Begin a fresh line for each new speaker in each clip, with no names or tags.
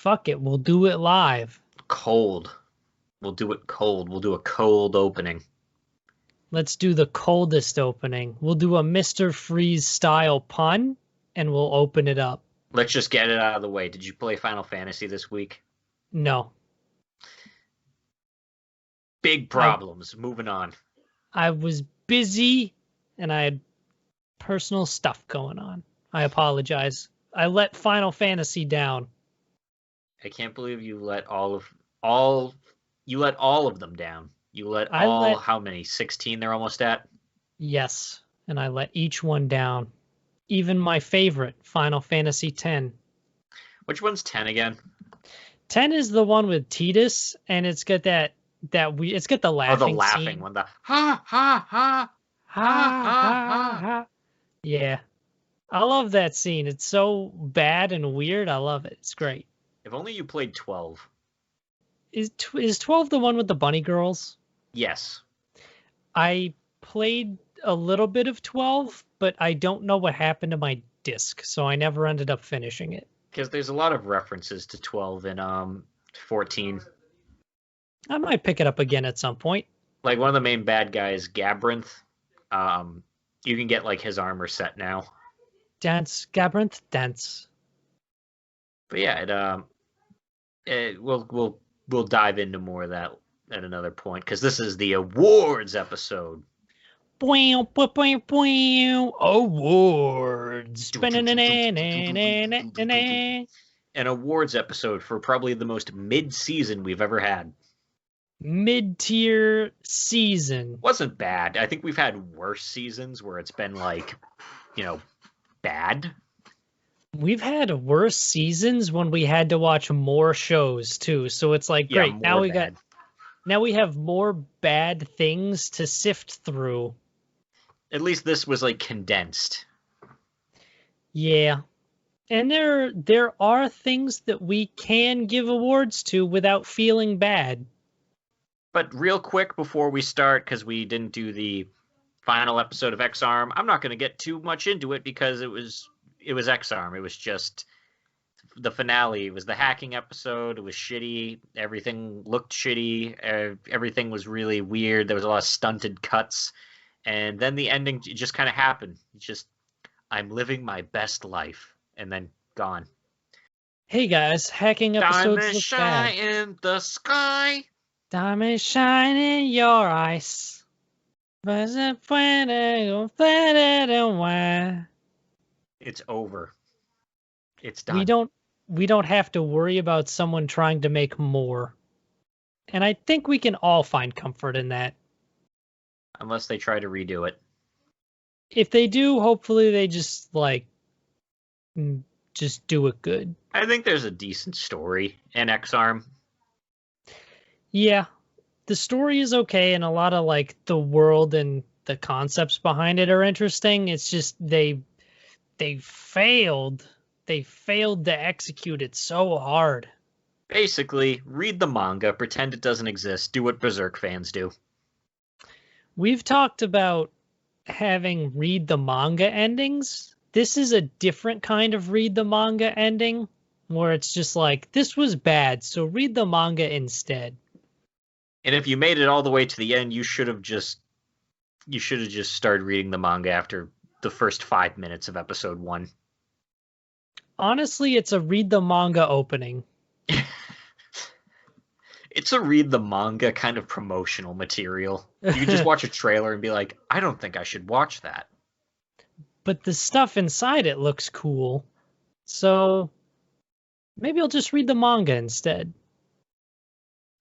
fuck it. We'll do it live.
Cold. We'll do it cold. We'll do a cold opening.
Let's do the coldest opening. We'll do a Mr. Freeze style pun, and we'll open it up.
Let's just get it out of the way. Did you play Final Fantasy this week?
No.
Big problems. Moving on.
I was busy, and I had personal stuff going on. I apologize. I let Final Fantasy down.
I can't believe you let all of them down. You let how many? 16 they're almost at?
Yes, and I let each one down. Even my favorite, Final Fantasy X.
Which one's 10 again?
10 is the one with Tidus, and it's got it's got the laughing
the laughing
scene.
one. The ha ha ha ha ha ha.
Yeah. I love that scene. It's so bad and weird. I love it. It's great.
If only you played 12.
Is 12 the one with the bunny girls?
Yes.
I played a little bit of 12, but I don't know what happened to my disc, so I never ended up finishing it.
Because there's a lot of references to 12 in 14.
I might pick it up again at some point.
Like one of the main bad guys, Gabrinth. You can get like his armor set now.
Dance, Gabrinth, dance.
But yeah, we'll dive into more of that at another point because this is the awards episode.
Awards.
An awards episode for probably the most mid-season we've ever had.
Mid-tier season.
Wasn't bad. I think we've had worse seasons where it's been like, bad.
We've had worse seasons when we had to watch more shows too. So it's like, great. Now we have more bad things to sift through.
At least this was like condensed.
Yeah. And there are things that we can give awards to without feeling bad.
But real quick before we start, because we didn't do the final episode of X-Arm, I'm not going to get too much into it because it was X-Arm. It was just the finale. It was the hacking episode. It was shitty. Everything looked shitty. Everything was really weird. There was a lot of stunted cuts. And then the ending just kind of happened. It's just, I'm living my best life. And then gone.
Hey guys, hacking episodes
Diamond
look
shine
bad.
in the sky.
Diamond shine in your eyes.
It's over. It's done.
We don't have to worry about someone trying to make more. And I think we can all find comfort in that.
Unless they try to redo it.
If they do, hopefully they just do it good.
I think there's a decent story in X-Arm.
Yeah. The story is okay, and a lot of the world and the concepts behind it are interesting. It's just they failed. They failed to execute it so hard.
Basically, read the manga, pretend it doesn't exist, do what Berserk fans do.
We've talked about having read the manga endings. This is a different kind of read the manga ending, where it's just like, this was bad, so read the manga instead.
And if you made it all the way to the end, you should have just started reading the manga after the first 5 minutes of episode 1.
Honestly, it's a read the manga opening.
It's a read the manga kind of promotional material. You can just watch a trailer and be like, I don't think I should watch that.
But the stuff inside it looks cool. So maybe I'll just read the manga instead.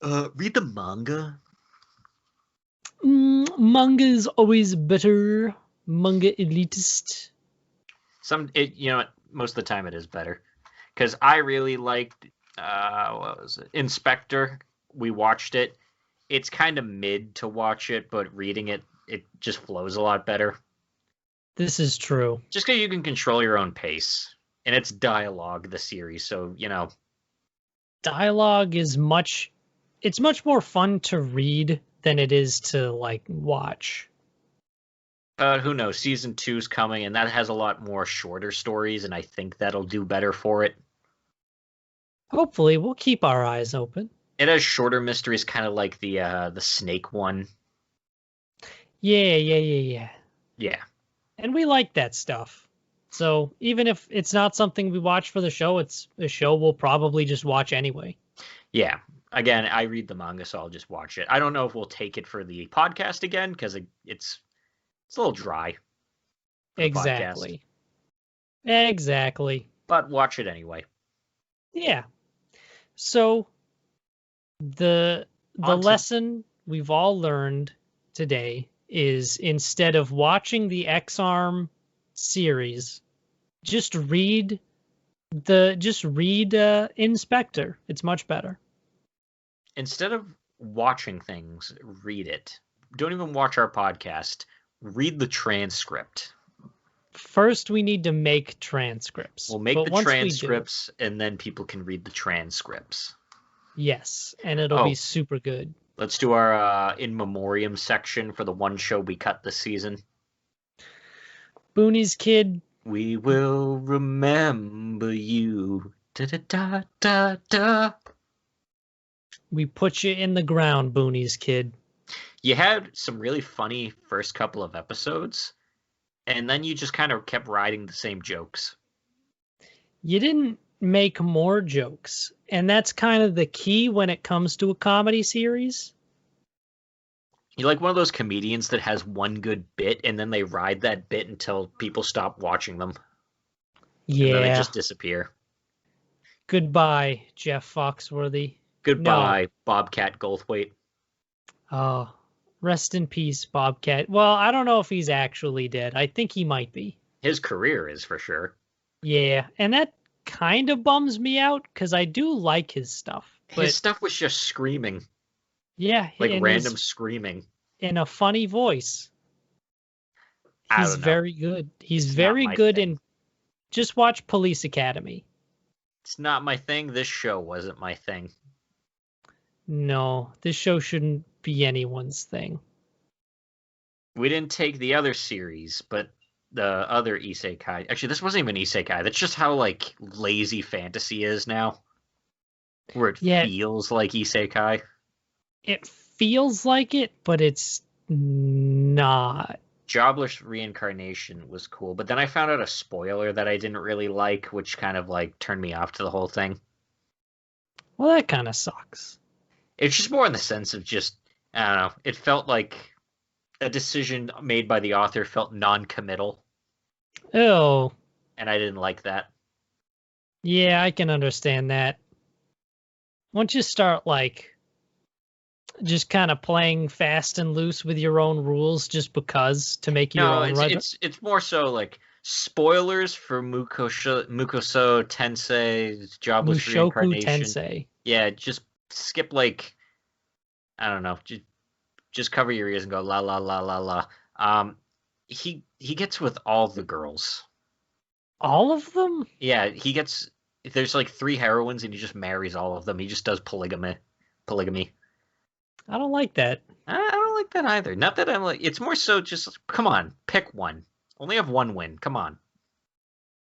Read the manga?
Manga is always better. Manga elitist.
Most of the time it is better. Because I really liked, what was it? Inspector. We watched it. It's kind of mid to watch it, but reading it, it just flows a lot better.
This is true.
Just because you can control your own pace. And it's dialogue, the series, so,
Dialogue is much more fun to read than it is to, watch.
Who knows? Season 2's coming, and that has a lot more shorter stories, and I think that'll do better for it.
Hopefully, we'll keep our eyes open.
It has shorter mysteries, kind of like the snake one.
Yeah, yeah, yeah, yeah.
Yeah,
And we like that stuff. So even if it's not something we watch for the show, it's a show we'll probably just watch anyway.
yeah. Again, I read the manga, so I'll just watch it. I don't know if we'll take it for the podcast again because it's a little dry for the podcast,
Exactly. Exactly.
but watch it anyway.
Yeah. So the
On to
lesson we've all learned today is instead of watching the X-Arm series, just read Inspector. It's much better.
instead of watching things, read it. Don't even watch our podcast. Read the transcript.
First, we need to make transcripts.
We'll make
But
the
once we do,
transcripts, and then people can read the transcripts.
yes, and it'll be
Oh,
super good.
let's do our in memoriam section for the one show we cut this season.
Booney's Kid,
We will remember you. Da da da da da.
we put you in the ground, Booney's Kid.
You had some really funny first couple of episodes, and then you just kind of kept riding the same jokes.
You didn't make more jokes, and that's kind of the key when it comes to a comedy series.
You're like one of those comedians that has one good bit, and then they ride that bit until people stop watching them, and then they
Yeah.
just disappear.
Goodbye, Jeff Foxworthy.
Goodbye, Bobcat Goldthwait.
Oh, rest in peace, Bobcat. Well, I don't know if he's actually dead. I think he might be.
His career is for sure.
Yeah, and that kind of bums me out because I do like his stuff. But
His stuff was just screaming,
yeah,
like
and
random screaming.
in a funny voice.
I
He's
don't know.
very good. He's
It's not
very
my
good
thing.
in just watch Police Academy.
It's not my thing. This show wasn't my thing.
No, this show shouldn't be anyone's thing.
We didn't take the other series, but the other isekai. Actually, this wasn't even isekai. That's just how like lazy fantasy is now, where it
Yeah,
feels like isekai.
it feels like it, but it's not.
Jobless Reincarnation was cool, but then I found out a spoiler that I didn't really like, which kind of like turned me off to the whole thing.
Well, that kind of sucks.
It's just more in the sense of just, I don't know, it felt like a decision made by the author felt non-committal,
Oh,
and I didn't like that.
yeah, I can understand that. Once you start like just kind of playing fast and loose with your own rules just because to make your
No,
own right.
it's more so like spoilers for Mukoso Tensei's Jobless
Mushoku
Reincarnation.
Tensei.
Yeah, just skip like, I don't know, just cover your ears and go la la la la la. He gets with all the girls.
All of them?
Yeah, he gets. There's like 3 heroines, and he just marries all of them. He just does polygamy.
I don't like that.
I don't like that either. Not that I'm like. It's more so just come on, pick one. Only have one win. Come on.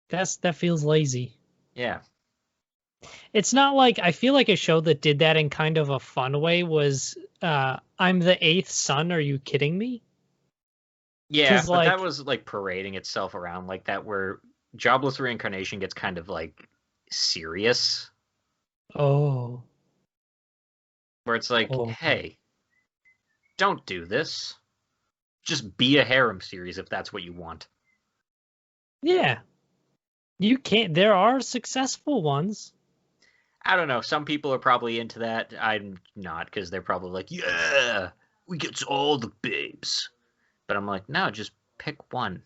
That feels lazy.
Yeah.
It's not like I feel like a show that did that in kind of a fun way was I'm the 8th son, are you kidding me?
Yeah,
'Cause,
but
like-
that was like parading itself around like that, where Jobless Reincarnation gets kind of like serious,
Oh.
where it's like,
Oh.
hey, don't do this. Just be a harem series if that's what you want.
Yeah. You can't there are successful ones.
I don't know. Some people are probably into that. I'm not, because they're probably like, yeah, we get all the babes. But I'm like, no, just pick one.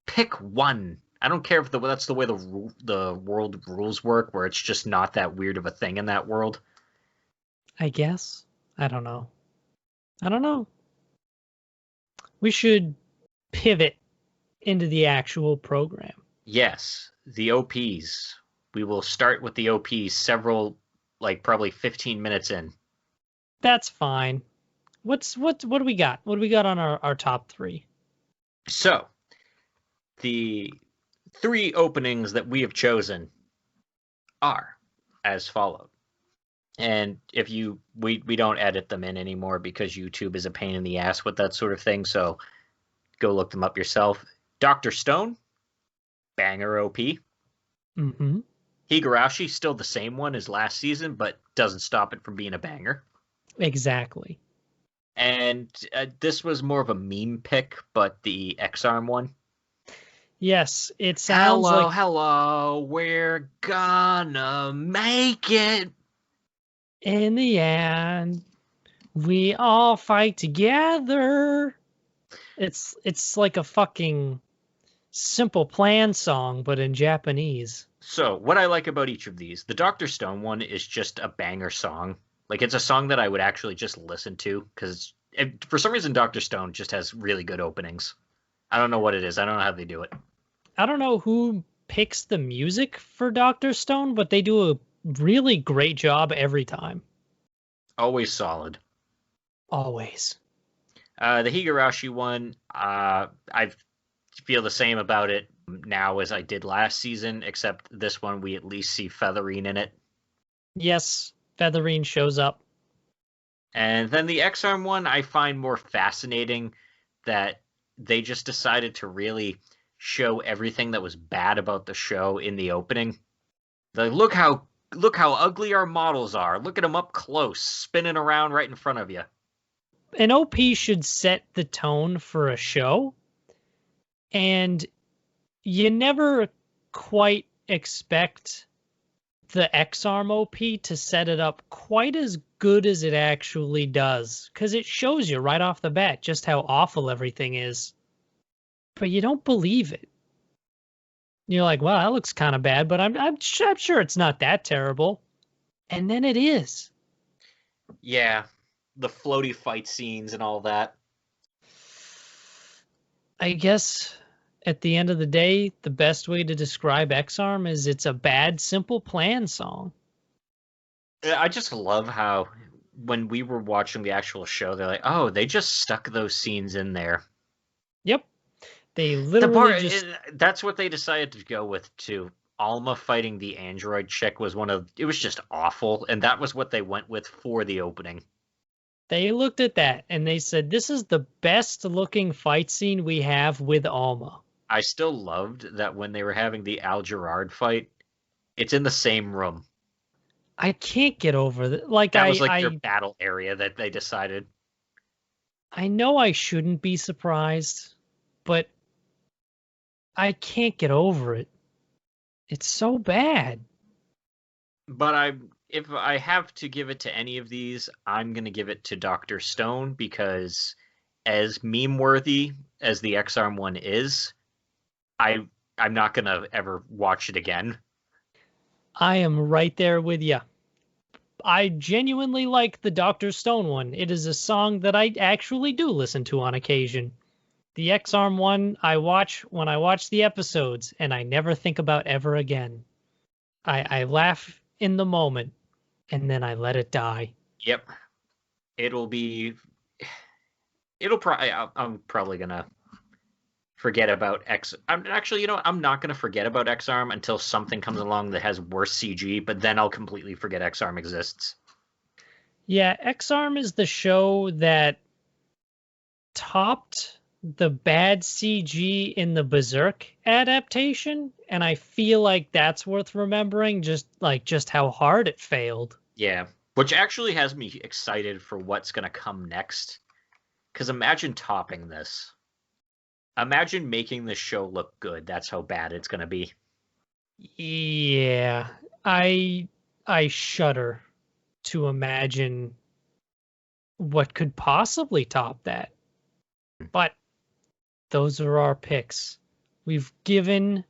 Pick one. I don't care if that's the way the world rules work, where it's just not that weird of a thing in that world.
I guess. I don't know. We should pivot into the actual program.
Yes, the OPs. We will start with the OPs several, like probably 15 minutes in.
That's fine. What do we got? What do we got on our top 3?
So, the 3 openings that we have chosen are as followed. And if we don't edit them in anymore because YouTube is a pain in the ass with that sort of thing, so go look them up yourself. Dr. Stone, banger OP.
Mm-hmm.
Higurashi, still the same one as last season, but doesn't stop it from being a banger.
Exactly.
And this was more of a meme pick, but the X-Arm one.
Yes, it sounds like...
Hello, we're gonna make it.
In the end, we all fight together. It's like a fucking Simple Plan song, but in Japanese.
So, what I like about each of these, the Dr. Stone one is just a banger song. Like, it's a song that I would actually just listen to, because for some reason Dr. Stone just has really good openings. I don't know what it is. I don't know how they do it.
I don't know who picks the music for Dr. Stone, but they do a really great job every time.
Always solid.
Always.
The Higurashi one, I feel the same about it now as I did last season, except this one we at least see Featherine in it.
Yes, Featherine shows up.
And then the X-Arm one I find more fascinating, that they just decided to really show everything that was bad about the show in the opening. Like, look how ugly our models are. Look at them up close, spinning around right in front of you.
An OP should set the tone for a show, and you never quite expect the X-Arm OP to set it up quite as good as it actually does, because it shows you right off the bat just how awful everything is. But you don't believe it. You're like, well, that looks kind of bad, but I'm sure it's not that terrible. And then it is.
Yeah, the floaty fight scenes and all that.
I guess at the end of the day, the best way to describe X-Arm is it's a bad Simple Plan song.
I just love how when we were watching the actual show, they're like, oh, they just stuck those scenes in there.
Yep. They literally
that's what they decided to go with too. Alma fighting the android chick was it was just awful, and that was what they went with for the opening.
They looked at that and they said, this is the best looking fight scene we have with Alma.
I still loved that when they were having the Al Gerard fight, it's in the same room.
I can't get over that. Like,
that was like their battle area that they decided.
I know I shouldn't be surprised, but I can't get over it. It's so bad.
But if I have to give it to any of these, I'm going to give it to Dr. Stone, because as meme-worthy as the X-Arm one is, I'm not going to ever watch it again.
I am right there with you. I genuinely like the Dr. Stone one. It is a song that I actually do listen to on occasion. The X-Arm one I watch when I watch the episodes, and I never think about ever again. I laugh in the moment, and then I let it die.
Yep. I'm probably gonna forget about I'm not gonna forget about X-Arm until something comes along that has worse CG, but then I'll completely forget X-Arm exists.
Yeah, X-Arm is the show that topped the bad CG in the Berserk adaptation, and I feel like that's worth remembering, just how hard it failed.
Yeah, which actually has me excited for what's going to come next, because imagine topping this. Imagine making this show look good. That's how bad it's going to be.
Yeah, I shudder to imagine what could possibly top that. But those are our picks. We've given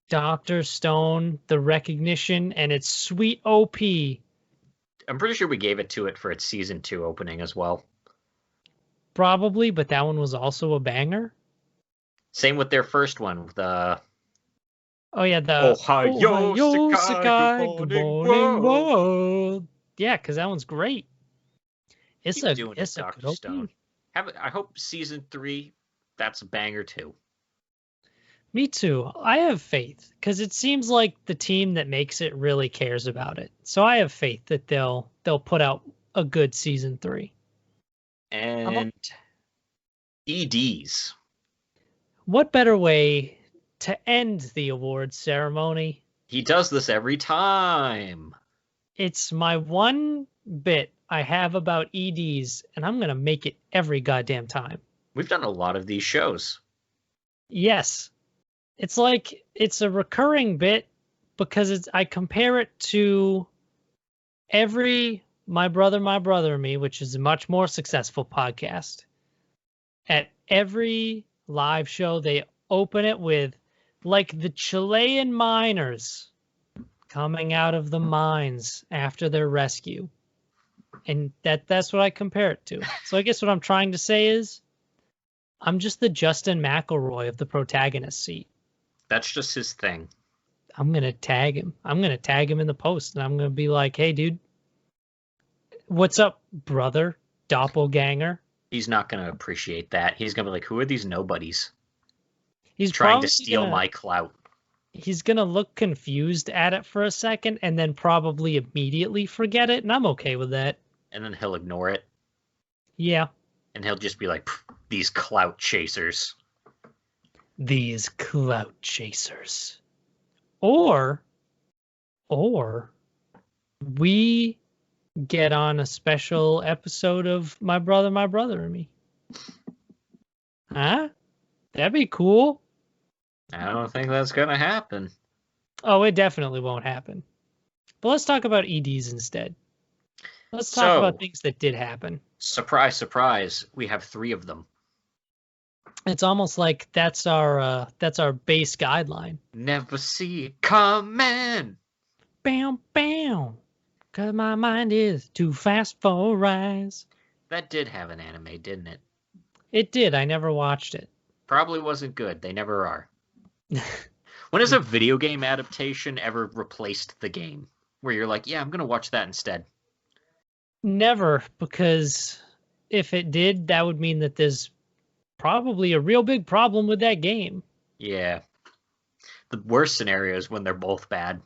Dr. Stone the recognition and its sweet OP.
I'm pretty sure we gave it to it for its season 2 opening as well.
Probably, but that one was also a banger.
Same with their first one, the
Ohio Sakai, good morning world. Yeah, because that one's great. It's a good
Stone. I hope season 3, that's a banger too.
Me too. I have faith because it seems like the team that makes it really cares about it. So I have faith that they'll put out a good season 3.
And EDs.
What better way to end the awards ceremony?
He does this every time.
It's my one bit I have about EDs, and I'm going to make it every goddamn time.
We've done a lot of these shows.
Yes. It's like it's a recurring bit because I compare it to every My Brother, and Me, which is a much more successful podcast. At every live show, they open it with like the Chilean miners coming out of the mines after their rescue. And that's what I compare it to. So I guess what I'm trying to say is I'm just the Justin McElroy of the Protagonist seat.
That's just his thing.
I'm going to tag him. I'm going to tag him in the post, and I'm going to be like, hey, dude, what's up, brother, doppelganger?
He's not going to appreciate that. He's going to be like, who are these nobodies?
He's
trying to steal my clout.
He's going to look confused at it for a second and then probably immediately forget it, and I'm okay with that.
And then he'll ignore it.
Yeah.
And he'll just be like, these clout chasers.
These clout chasers. Or we get on a special episode of My Brother, and Me. Huh? That'd be cool.
I don't think that's going to happen.
Oh, it definitely won't happen. But let's talk about EDs instead. Let's talk about things that did happen.
Surprise, surprise. We have 3 of them.
It's almost like that's our base guideline.
Never see it coming.
Bam, bam. Cause my mind is too fast for eyes.
That did have an anime, didn't it?
It did. I never watched it.
Probably wasn't good. They never are. When has a video game adaptation ever replaced the game? Where you're like, yeah, I'm going to watch that instead.
Never, because if it did, that would mean that there's probably a real big problem with that game.
Yeah. The worst scenario is when they're both bad.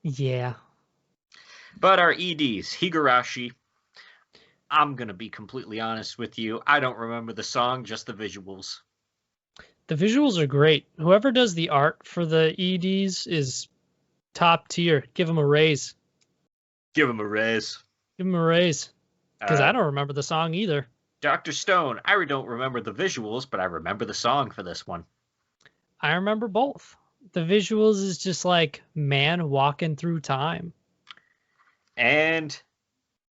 Yeah.
But our EDs, Higurashi, I'm going to be completely honest with you. I don't remember the song, just the visuals.
The visuals are great. Whoever does the art for the EDs is top tier. Give them a raise.
Give them a raise.
Give them a raise. Because I don't remember the song either.
Dr. Stone, I don't remember the visuals, but I remember the song for this one.
I remember both. The visuals is just like man walking through time.
And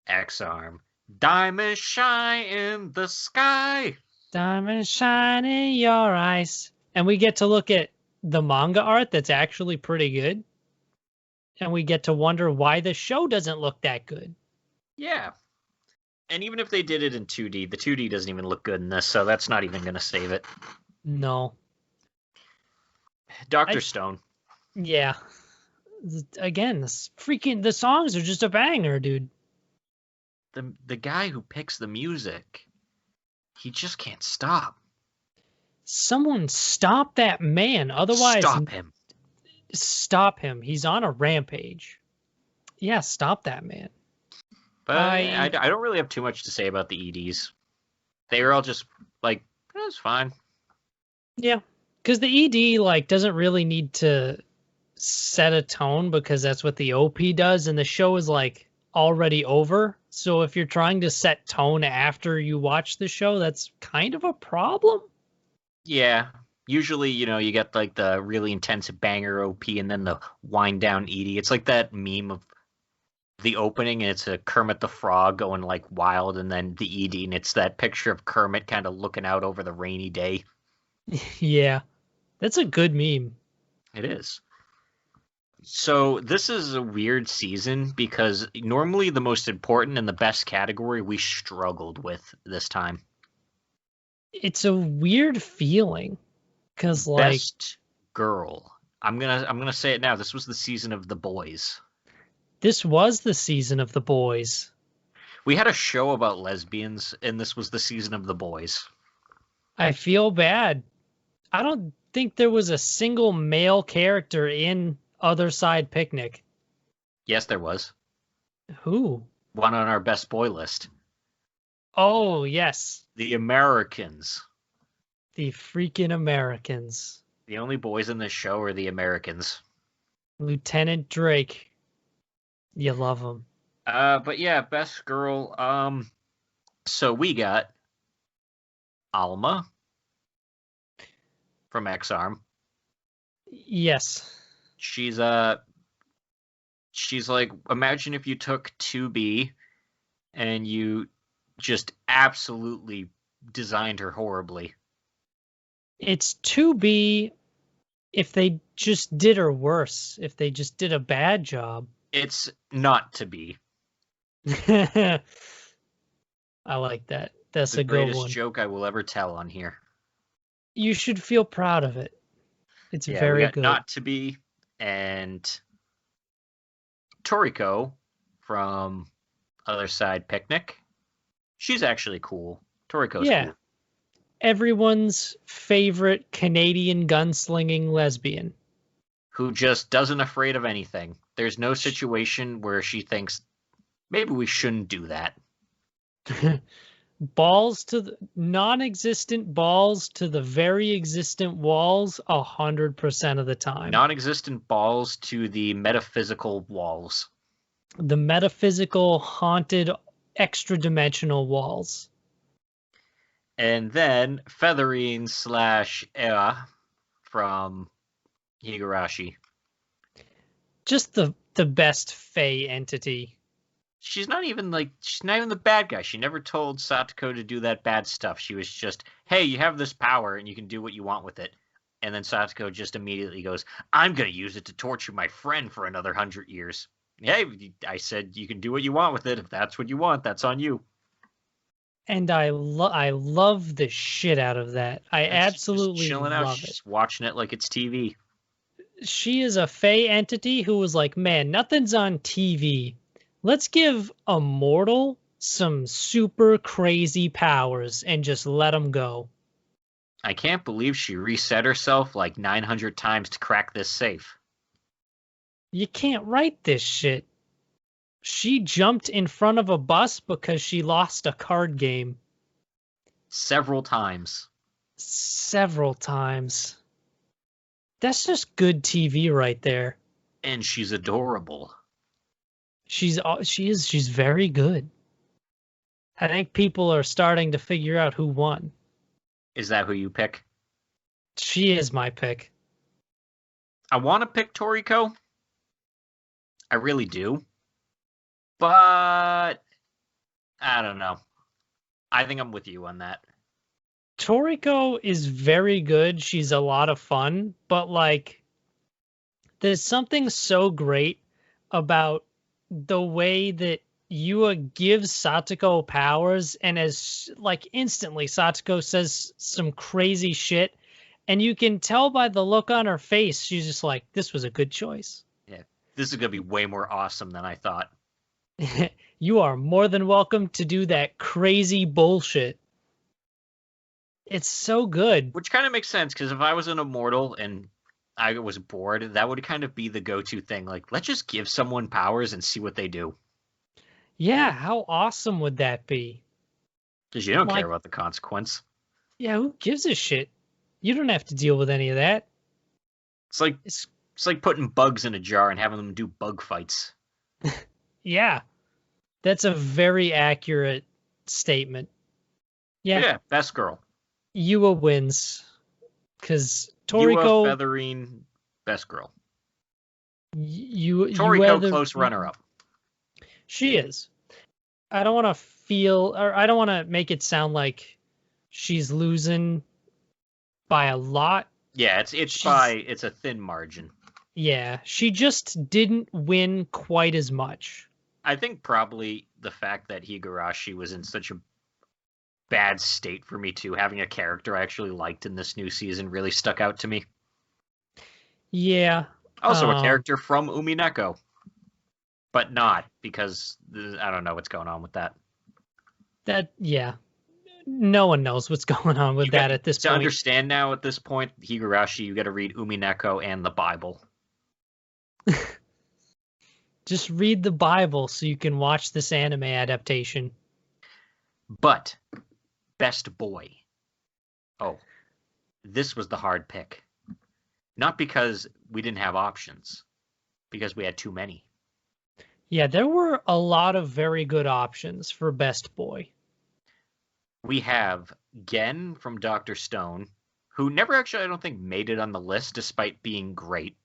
X-Arm. Diamonds shine in the sky.
Diamonds shine in your eyes. And we get to look at the manga art that's actually pretty good. And we get to wonder why the show doesn't look that good.
Yeah. And even if they did it in 2D, the 2D doesn't even look good in this, so that's not even going to save it.
No.
Dr. Stone.
Yeah. Again, the songs are just a banger, dude.
The guy who picks the music, he just can't stop.
Someone stop that man. Otherwise,
stop him.
Stop him. He's on a rampage. Yeah, stop that man.
But I don't really have too much to say about the EDs. They were all just like, that's fine.
Yeah, because the ED like doesn't really need to set a tone because that's what the OP does, and the show is like already over. So if you're trying to set tone after you watch the show, that's kind of a problem.
Yeah. Usually, you get like the really intense banger OP and then the wind down ED. It's like that meme of the opening and it's a Kermit the Frog going like wild, and then the ED and it's that picture of Kermit kind of looking out over the rainy day.
Yeah. That's a good meme.
It is. So this is a weird season because normally the most important and the best category we struggled with this time.
It's a weird feeling because like
best girl. I'm gonna say it now. This was the season of the boys.
This was the season of the boys.
We had a show about lesbians, and this was the season of the boys.
I feel bad. I don't think there was a single male character in Other Side Picnic.
Yes, there was.
Who?
One on our best boy list.
Oh, yes.
The Americans.
The freaking Americans.
The only boys in this show are the Americans.
Lieutenant Drake. You love him.
But yeah, best girl. So we got Alma from X-Arm.
Yes.
She's like, imagine if you took 2B and you just absolutely designed her horribly.
It's 2B if they just did her worse, if they just did a bad job.
It's not to be.
I like that. That's a good one. The
greatest joke I will ever tell on here.
You should feel proud of it. It's very good.
Not to be, and Toriko from Other Side Picnic. She's actually cool. Toriko's cool.
Everyone's favorite Canadian gunslinging lesbian.
Who just doesn't afraid of anything. There's no situation where she thinks, maybe we shouldn't do that.
Balls to the non-existent balls to the very existent walls 100% of the time.
Non-existent balls to the metaphysical walls.
The metaphysical, haunted, extra-dimensional walls.
And then Featherine / Ea from Higurashi.
Just the best Fae entity.
She's not even the bad guy. She never told Satoko to do that bad stuff. She was just, hey, you have this power and you can do what you want with it. And then Satoko just immediately goes, I'm going to use it to torture my friend for another 100 years. Hey, I said you can do what you want with it. If that's what you want, that's on you.
And I love the shit out of that. I absolutely
just chilling
love
out.
it.
She's watching it like it's TV.
She is a Fae entity who was like, man, nothing's on TV. Let's give a mortal some super crazy powers and just let them go.
I can't believe she reset herself like 900 times to crack this safe.
You can't write this shit. She jumped in front of a bus because she lost a card game.
Several times.
Several times. That's just good TV right there.
And she's adorable.
She's very good. I think people are starting to figure out who won.
Is that who you pick?
She is my pick.
I want to pick Toriko. I really do. But I don't know. I think I'm with you on that.
Toriko is very good. She's a lot of fun, but like there's something so great about the way that Yua gives Satoko powers, and as like instantly Satoko says some crazy shit, and you can tell by the look on her face, she's just like, this was a good choice.
Yeah, this is gonna be way more awesome than I thought.
You are more than welcome to do that crazy bullshit. It's so good.
Which kind of makes sense, because if I was an immortal and I was bored, that would kind of be the go-to thing. Like, let's just give someone powers and see what they do.
Yeah, how awesome would that be?
Because you don't care about the consequence.
Yeah, who gives a shit? You don't have to deal with any of that.
It's like putting bugs in a jar and having them do bug fights.
Yeah, that's a very accurate statement.
Yeah, best girl.
Yua wins. Because Toriko...
Yua, Featherine, best girl.
Toriko,
close runner-up.
She is. I don't want to make it sound like she's losing by a lot.
Yeah, it's a thin margin.
Yeah, she just didn't win quite as much.
I think probably the fact that Higurashi was in such a bad state for me too, having a character I actually liked in this new season really stuck out to me.
Yeah.
Also a character from Umineko. But not, because I don't know what's going on with that.
Yeah. No one knows what's going on with that at this
To
point.
understand now at this point, Higurashi, you got to read Umineko and the Bible.
Just read the Bible so you can watch this anime adaptation.
But best boy. Oh, this was the hard pick. Not because we didn't have options, because we had too many.
Yeah, there were a lot of very good options for best boy.
We have Gen from Dr. Stone, who never actually, I don't think, made it on the list despite being great.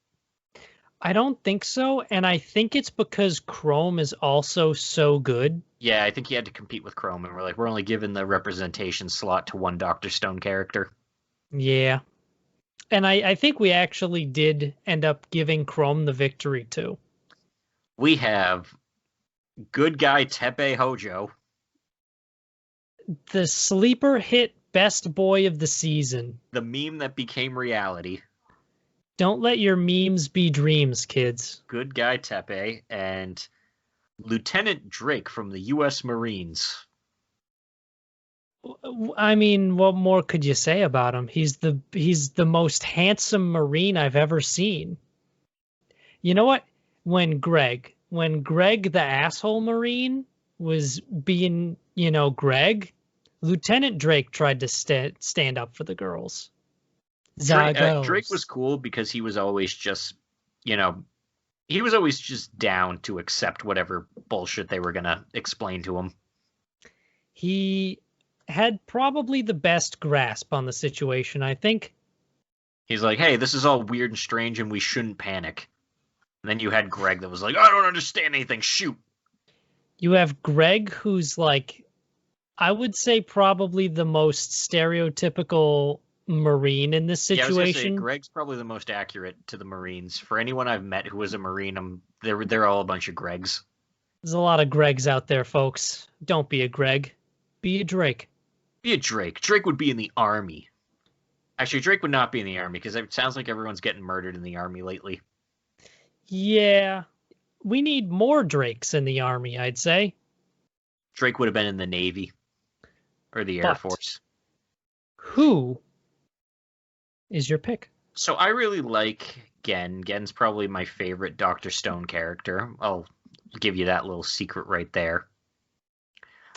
I don't think so, and I think it's because Chrome is also so good.
Yeah, I think he had to compete with Chrome, and we're only giving the representation slot to one Dr. Stone character.
Yeah. And I think we actually did end up giving Chrome the victory, too.
We have good guy Teppei Hojo.
The sleeper hit best boy of the season.
The meme that became reality.
Don't let your memes be dreams, kids.
Good guy Teppei and Lieutenant Drake from the U.S. Marines.
I mean, what more could you say about him? He's the most handsome Marine I've ever seen. You know what? When Greg the asshole Marine was being, Greg, Lieutenant Drake tried to stand up for the girls.
Drake was cool because he was always just, he was always just down to accept whatever bullshit they were going to explain to him.
He had probably the best grasp on the situation, I think.
He's like, hey, this is all weird and strange and we shouldn't panic. And then you had Greg that was like, I don't understand anything, shoot.
You have Greg, who's like, I would say probably the most stereotypical Marine in this situation.
Yeah, I was gonna say, Greg's probably the most accurate to the Marines. For anyone I've met who was a Marine, they're all a bunch of Gregs.
There's a lot of Gregs out there, folks. Don't be a Greg. Be a Drake.
Be a Drake. Drake would be in the army. Actually, Drake would not be in the army because it sounds like everyone's getting murdered in the army lately.
Yeah. We need more Drakes in the army, I'd say.
Drake would have been in the Navy. Or the Air Force.
Who is your pick?
So I really like Gen. Gen's probably my favorite Dr. Stone character. I'll give you that little secret right there.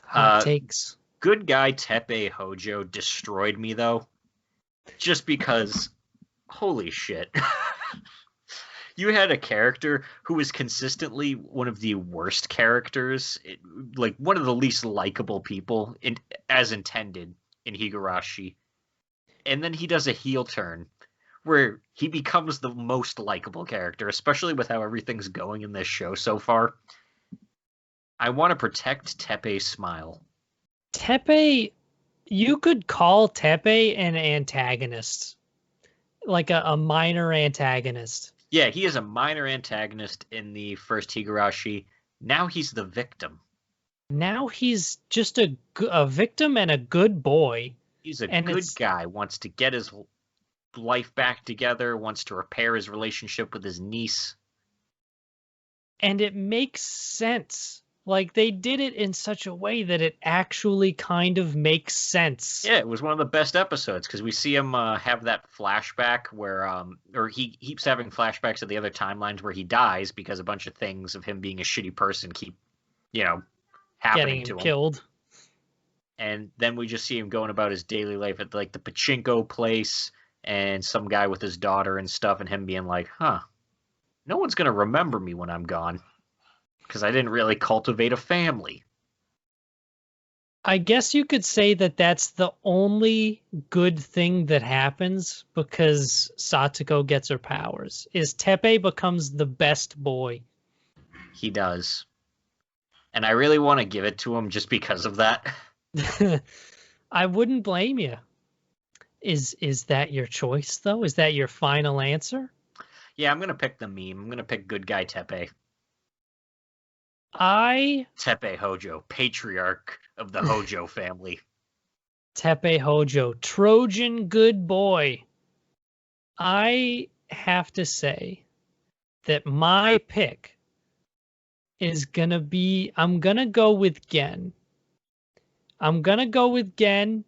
Hot takes.
Good guy Teppei Hojo destroyed me, though. Just because, holy shit. You had a character who was consistently one of the worst characters, like one of the least likable people, as intended in Higurashi. And then he does a heel turn where he becomes the most likable character, especially with how everything's going in this show so far. I want to protect Teppei's smile.
Teppei, you could call Teppei an antagonist, like a minor antagonist.
Yeah, he is a minor antagonist in the first Higurashi. Now he's the victim.
Now he's just a victim and a good boy.
He's a good guy, wants to get his life back together, wants to repair his relationship with his niece.
And it makes sense. Like, they did it in such a way that it actually kind of makes sense.
Yeah, it was one of the best episodes because we see him have that flashback where, or he keeps having flashbacks of the other timelines where he dies because a bunch of things of him being a shitty person keep, happening to him.
Killed.
And then we just see him going about his daily life at like the pachinko place and some guy with his daughter and stuff, and him being like, no one's going to remember me when I'm gone. Because I didn't really cultivate a family.
I guess you could say that that's the only good thing that happens because Satoko gets her powers, is Teppei becomes the best boy.
He does. And I really want to give it to him just because of that.
I wouldn't blame you. Is that your choice, though? Is that your final answer? Yeah,
I'm going to pick the meme. I'm going to pick good guy Teppei.
Teppei
Hojo, patriarch of the Hojo family.
Teppei Hojo, Trojan good boy. I have to say that my pick is gonna be, I'm gonna go with Gen. I'm gonna go with Gen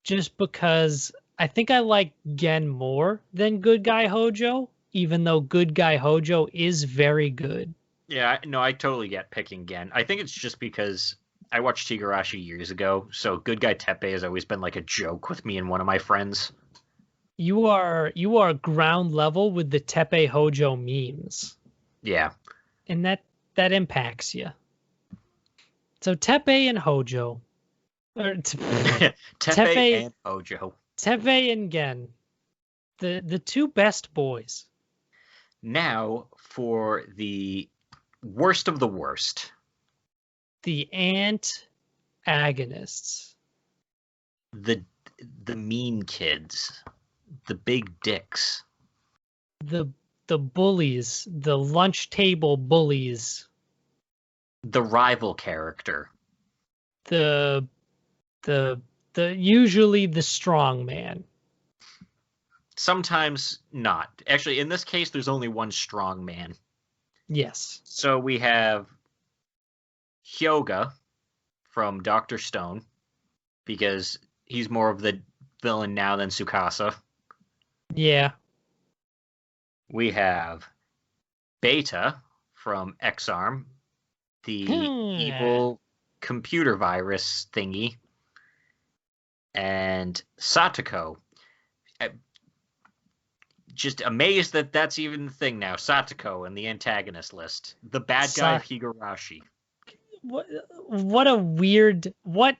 just because I think I like Gen more than Good Guy Hojo, even though Good Guy Hojo is very good.
Yeah, no, I totally get picking Gen. I think it's just because I watched Higurashi years ago, so Good Guy Teppei has always been like a joke with me and one of my friends.
You are ground level with the Teppei Hojo memes,
Yeah.
and that impacts you. So Teppei and Hojo, or
Teppei
Teppei
and Hojo.
Teppei and Gen, the two best boys.
Now for the worst of the worst.
The Antagonists.
The the mean kids. The big dicks.
The bullies, the lunch table bullies,
The rival character.
the the usually the strong man.
Sometimes not. Actually, in this case, there's only one strong man.
Yes.
So we have Hyoga from Dr. Stone, because he's more of the villain now than Tsukasa.
Yeah.
We have Beta from X-Arm, the evil computer virus thingy, and Satoko. Just amazed that that's even the thing now. Satoko in the antagonist list. The bad guy of Higurashi.
What a weird what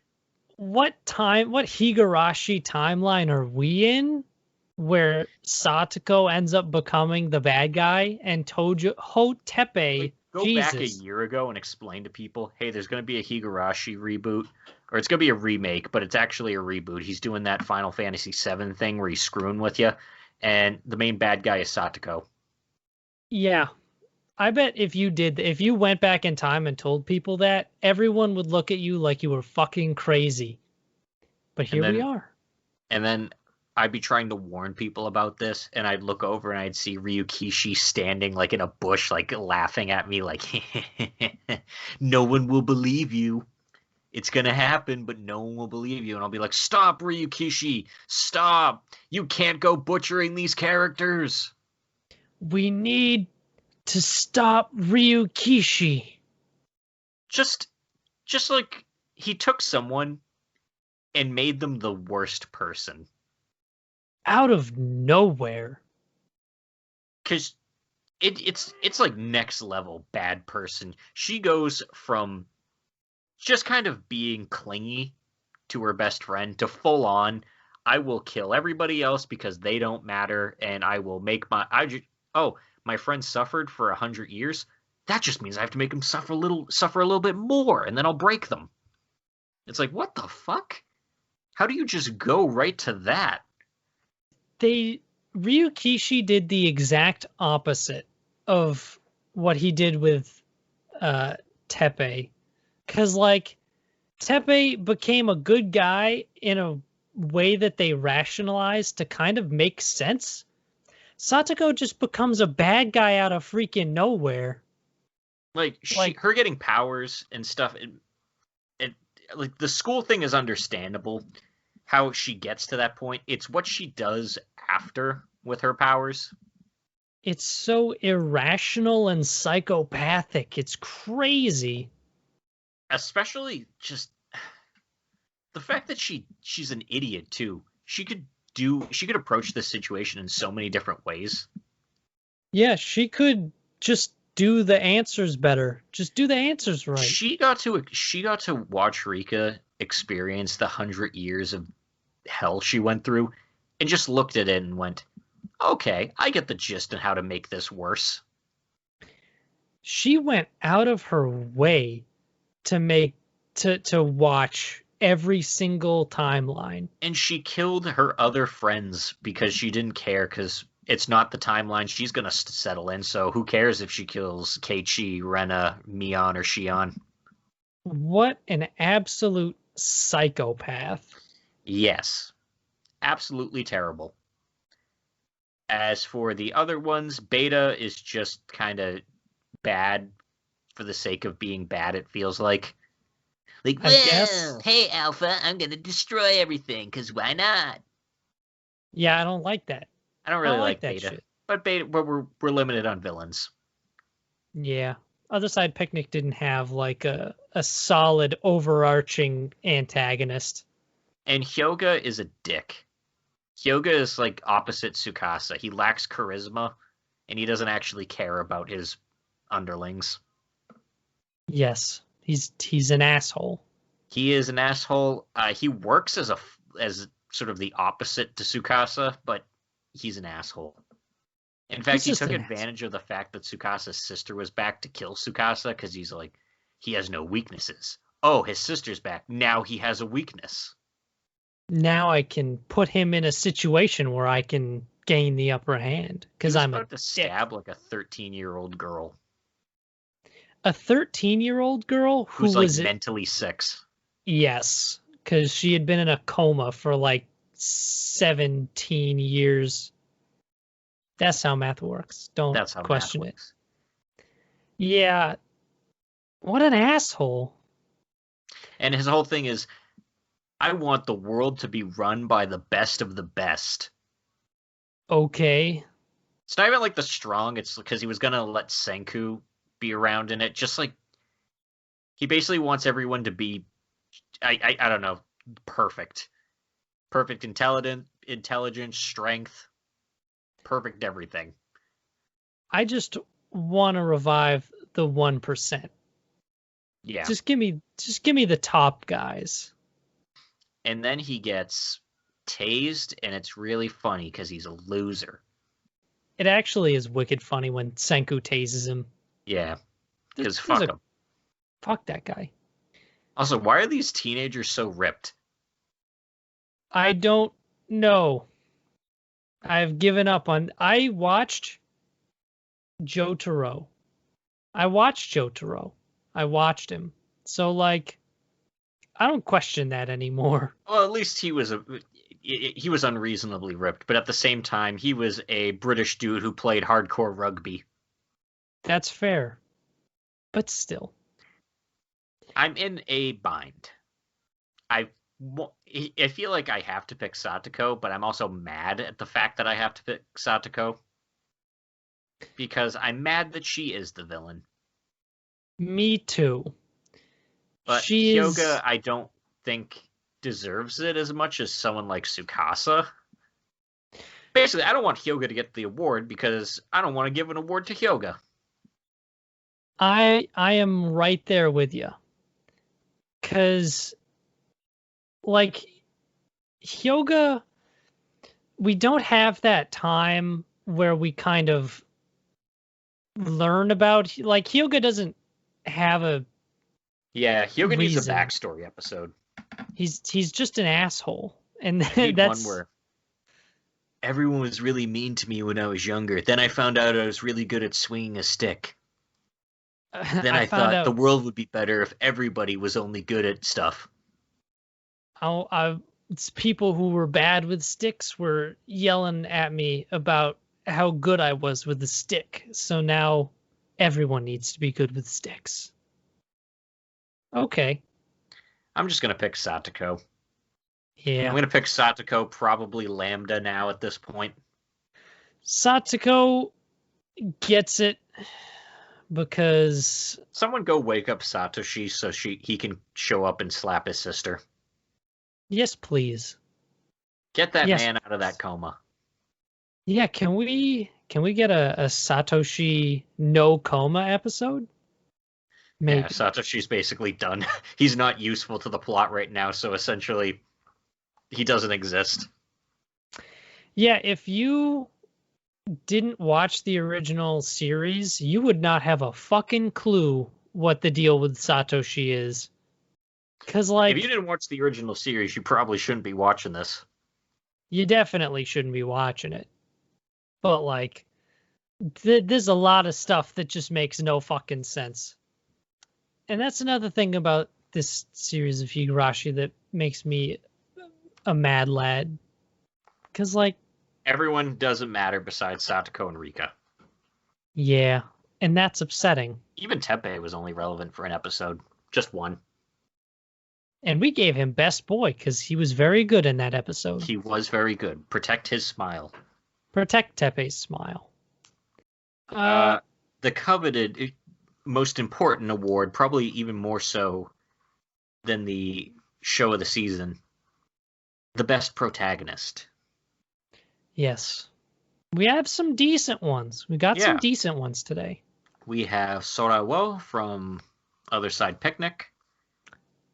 Higurashi timeline are we in where Satoko ends up becoming the bad guy and Teppei
Go back a year ago and explain to people, hey, there's going to be a Higurashi reboot, or it's going to be a remake, but it's actually a reboot. He's doing that Final Fantasy VII thing where he's screwing with you, and the main bad guy is Satoko.
Yeah. I bet if you went back in time and told people that, everyone would look at you like you were fucking crazy. But here we are.
And then I'd be trying to warn people about this, and I'd look over and I'd see Ryukishi standing like in a bush, like laughing at me, like, no one will believe you. It's gonna happen, but no one will believe you. And I'll be like, stop, Ryukishi, stop. You can't go butchering these characters.
We need to stop Ryukishi.
Just like he took someone and made them the worst person.
Out of nowhere.
Because it's like next level bad person. She goes from just kind of being clingy to her best friend to full on, I will kill everybody else because they don't matter, and I will make my friend suffered for 100 years. That just means I have to make them suffer a little bit more, and then I'll break them. It's like, what the fuck? How do you just go right to that?
Ryukishi did the exact opposite of what he did with Teppei. Because, like, Teppei became a good guy in a way that they rationalized to kind of make sense. Satoko just becomes a bad guy out of freaking nowhere.
Like, her getting powers and stuff, like, the school thing is understandable. How she gets to that point. It's what she does after with her powers.
It's so irrational and psychopathic. It's crazy.
Especially just the fact that she's an idiot too. She could approach this situation in so many different ways.
Yeah, she could just do the answers better. Just do the answers right.
She got to watch Rika experience the 100 years of hell she went through and just looked at it and went, okay, I get the gist of how to make this worse.
She went out of her way to watch every single timeline.
And she killed her other friends because she didn't care, because it's not the timeline she's going to settle in, so who cares if she kills Keiichi, Rena, Mion, or Shion?
What an absolute psychopath.
Yes. Absolutely terrible. As for the other ones, Beta is just kind of bad for the sake of being bad, it feels like. Like,
I guess.
well, hey, Alpha, I'm going to destroy everything, because why not?
Yeah, I don't like that.
I don't
I
really
don't like
like
that
Beta.
shit.
But Beta, we're limited on villains.
Yeah. Other Side Picnic didn't have like a solid overarching antagonist.
And Hyoga is a dick. Hyoga is like opposite Tsukasa. He lacks charisma, and he doesn't actually care about his underlings.
Yes, he's an asshole.
He is an asshole. He works as sort of the opposite to Tsukasa, but he's an asshole. In fact,
He's
he
just
took
an
advantage of the fact that Tsukasa's sister was back to kill Tsukasa because he's like, he has no weaknesses. Oh, his sister's back. Now he has a weakness.
Now I can put him in a situation where I can gain the upper hand
He
because
was
I'm a
about to stab like a 13-year-old girl
a 13-year-old girl who
who's like
was
mentally sick.
yes, because she had been in a coma for like 17 years. That's how math works. Don't
That's how math
question it.
works.
Yeah, what an asshole.
And his whole thing is, I want the world to be run by the best of the best.
Okay.
It's not even like the strong, it's because he was going to let Senku be around in it. Just like, he basically wants everyone to be, I don't know, perfect. Perfect intelligence, strength, perfect everything.
I just want to revive the 1%.
Yeah.
Just give me the top guys.
And then he gets tased, and it's really funny because he's a loser.
It actually is wicked funny when Senku tases him.
Yeah, because fuck him.
Fuck that guy.
Also, why are these teenagers so ripped?
I don't know. I've given up on. I watched Jotaro. I watched Jotaro. I watched him. So like, I don't question that anymore.
Well, at least he was unreasonably ripped, but at the same time, he was a British dude who played hardcore rugby.
That's fair. But still.
I'm in a bind. I feel like I have to pick Satoko, but I'm also mad at the fact that I have to pick Satoko. Because I'm mad that she is the villain.
Me too.
But Hyoga, I don't think deserves it as much as someone like Tsukasa. Basically, I don't want Hyoga to get the award because I don't want to give an award to Hyoga.
I am right there with you. Cause like Hyoga, we don't have that time where we kind of learn about like Hyoga doesn't have a
Hyoga needs a
reason.
backstory episode.
He's just an asshole, and
that's one where everyone was really mean to me when I was younger. Then I found out I was really good at swinging a stick. Then I thought the world would be better if everybody was only good at stuff.
It's people who were bad with sticks were yelling at me about how good I was with the stick. So now everyone needs to be good with sticks. Okay.
I'm just going to pick Satoko.
Yeah.
I'm going to pick Satoko, probably Lambda now at this point.
Satoko gets it because...
Someone go wake up Satoshi so he can show up and slap his sister.
Yes, please.
Get that man out of that coma.
Yeah, can we get a Satoshi no coma episode?
Maybe. Yeah, Satoshi's basically done. He's not useful to the plot right now, so essentially he doesn't exist.
Yeah, if you didn't watch the original series, you would not have a fucking clue what the deal with Satoshi is. Because, like...
If you didn't watch the original series, you probably shouldn't be watching this.
You definitely shouldn't be watching it. But, like, there's a lot of stuff that just makes no fucking sense. And that's another thing about this series of Higurashi that makes me a mad lad. Because, like...
Everyone doesn't matter besides Satoko and Rika.
Yeah, and that's upsetting.
Even Teppei was only relevant for an episode. Just one.
And we gave him best boy because he was very good in that episode.
He was very good. Protect his smile.
Protect Tepe's smile.
The coveted, most important award, probably even more so than the show of the season, the best protagonist.
Yes. We have some decent ones. We got some decent ones today.
We have Sorawo from Other Side Picnic.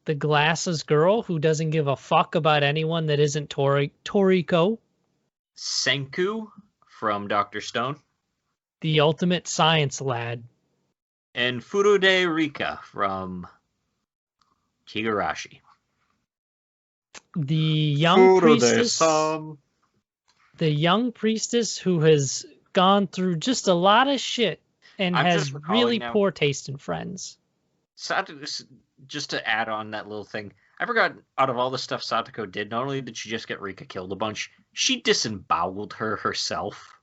The glasses girl who doesn't give a fuck about anyone that isn't Toriko.
Senku from Dr. Stone.
The ultimate science lad.
And Furude Rika from Higurashi.
The young priestess. The young priestess who has gone through just a lot of shit and has really poor taste in friends.
Just to add on that little thing, I forgot, out of all the stuff Satoko did, not only did she just get Rika killed a bunch, she disemboweled her herself.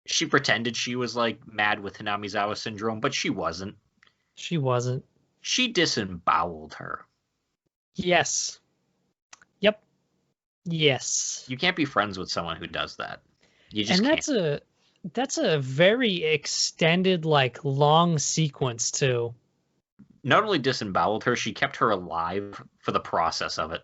She pretended she was, like, mad with Hinamizawa syndrome, but she wasn't.
She wasn't.
She disemboweled her.
Yes. Yep. Yes.
You can't be friends with someone who does that. You just can't.
That's a very extended, like, long sequence, too.
Not only disemboweled her, she kept her alive for the process of it.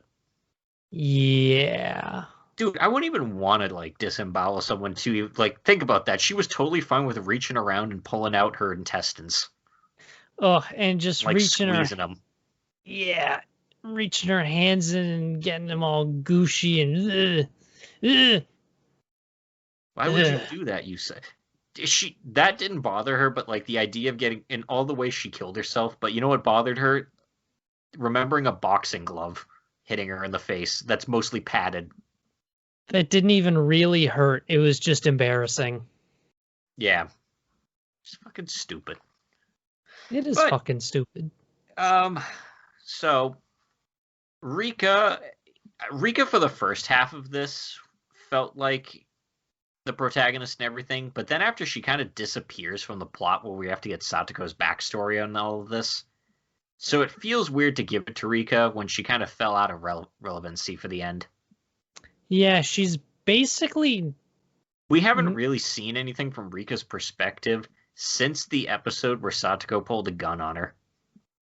Yeah.
Dude, I wouldn't even want to, like, disembowel someone too. Like, think about that. She was totally fine with reaching around and pulling out her intestines.
Oh, and just
like
reaching
squeezing them.
Yeah. Reaching her hands in and getting them all gooshy and
Why would you do that, you say? That didn't bother her, but like the idea of getting in all the ways she killed herself. But you know what bothered her? Remembering a boxing glove hitting her in the face that's mostly padded.
That didn't even really hurt. It was just embarrassing.
Yeah. It's fucking stupid.
It is fucking stupid.
So Rika for the first half of this felt like the protagonist and everything, but then after she kind of disappears from the plot where we have to get Satoko's backstory on all of this, so it feels weird to give it to Rika when she kind of fell out of relevancy for the end.
Yeah, she's basically...
We haven't really seen anything from Rika's perspective since the episode where Satoko pulled a gun on her.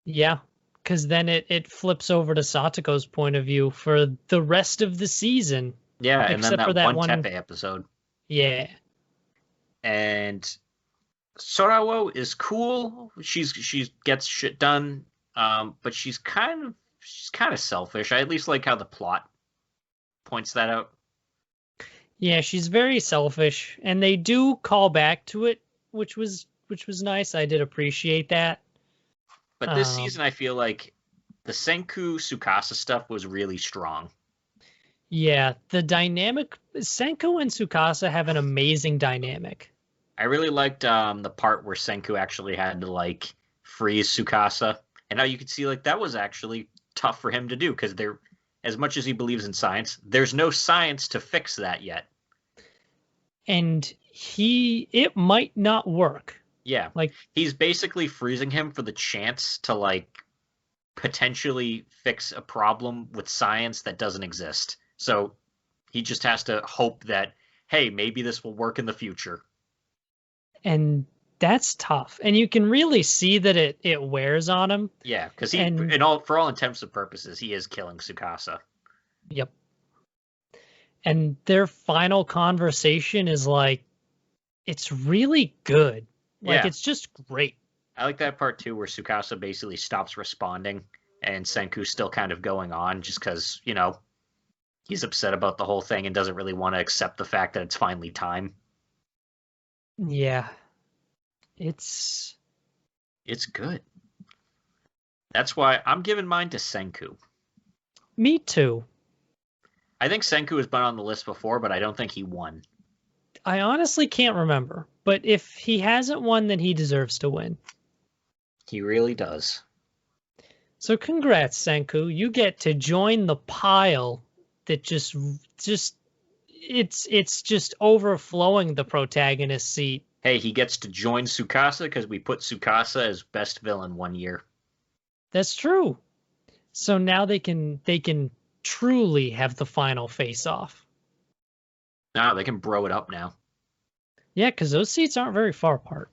Yeah, because then it flips over to Satoko's point of view for the rest of the season.
Yeah, and then that one Tepe episode.
Yeah.
And Sorawo is cool. She gets shit done, but she's kind of selfish. I at least like how the plot points that out.
Yeah, she's very selfish, and they do call back to it, which was nice. I did appreciate that.
But this season, I feel like the Senku Tsukasa stuff was really strong.
Yeah, the dynamic, Senku and Tsukasa have an amazing dynamic.
I really liked the part where Senku actually had to like freeze Tsukasa, and now you could see like that was actually tough for him to do because there, as much as he believes in science, there's no science to fix that yet.
And it might not work.
Yeah,
like
he's basically freezing him for the chance to like potentially fix a problem with science that doesn't exist. So he just has to hope that, hey, maybe this will work in the future.
And that's tough. And you can really see that it wears on him.
Yeah, because for all intents and purposes, he is killing Tsukasa.
Yep. And their final conversation is like, it's really good. Like, it's just great.
I like that part too, where Tsukasa basically stops responding and Senku's still kind of going on just because, you know, he's upset about the whole thing and doesn't really want to accept the fact that it's finally time.
Yeah. It's
good. That's why I'm giving mine to Senku.
Me too.
I think Senku has been on the list before, but I don't think he won.
I honestly can't remember. But if he hasn't won, then he deserves to win.
He really does.
So congrats, Senku. You get to join the pile that just it's just overflowing the protagonist seat.
Hey, he gets to join Tsukasa because we put Tsukasa as best villain one year.
That's true. So now they can truly have the final face off.
No, they can bro it up now.
Yeah, because those seats aren't very far apart.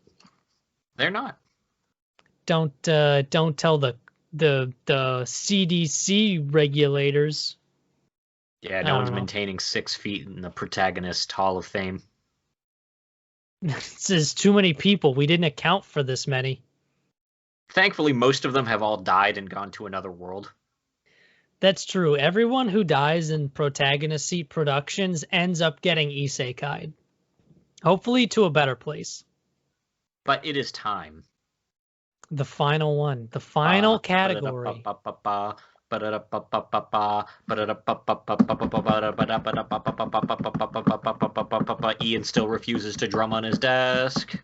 They're not.
Don't tell the CDC regulators.
Yeah, no one's maintaining 6 feet in the Protagonist Hall of Fame.
This is too many people. We didn't account for this many.
Thankfully, most of them have all died and gone to another world.
That's true. Everyone who dies in Protagonist seat productions ends up getting isekai'd. Hopefully to a better place.
But it is time.
The final one. The final category.
Ian still refuses to drum on his desk.